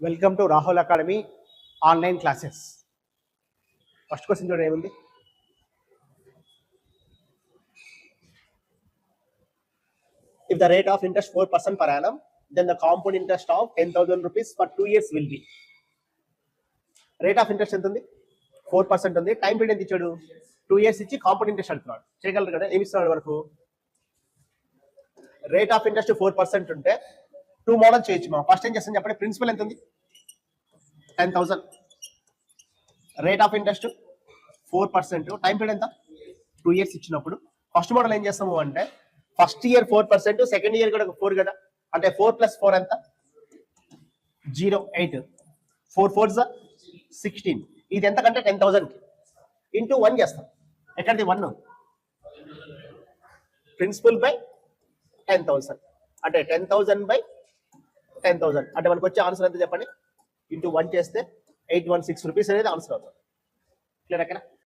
Welcome to Rahul academy online classes. First question చూడండి ఏముంది. If the rate of interest 4% per annum, then the compound interest of 10,000 rupees for 2 years will be. Rate of interest ఎంత ఉంది? 4% ఉంది. Time period ఎంత ఇచ్చాడు? 2 years ఇచ్చి compound interest అంటున్నాడు. చేయగలరు కదా? ఏమి ఇస్తున్నాడు వరకు? రేట్ ఆఫ్ ఇంట్రెస్ట్ 4% ఉంటే 2 మోడల్ చేయొచ్చు. మనం ఫస్ట్ ఏం చేస్తాం చెప్పండి. ప్రిన్సిపల్ ఎంత ఉంది? 10,000. Rate of interest 4%. Time period ఎంత? 2 years ఇచ్చినప్పుడు ఫస్ట్ మోడల్ ఏం చేస్తాము అంటే ఫస్ట్ ఇయర్ 4%, సెకండ్ ఇయర్ కూడా 4 కదా. అంటే 4 + 4 ఎంత? 0, 8. 4 4s 16. ఇది ఎంత కంటే 10,000 ఇంటూ 1 చేస్తాం. ఎక్కడిది 1? ప్రిన్సిపల్ బై 10,000 అంటే 10,000 బై 10,000 అంటే మనకు వచ్చే ఆన్సర్ ఎంత చెప్పండి. ఇంటూ 1 చేస్తే 816 రూపీస్ అనేది ఆన్సర్ అవుతుంది. క్లియర్ అక్కడ?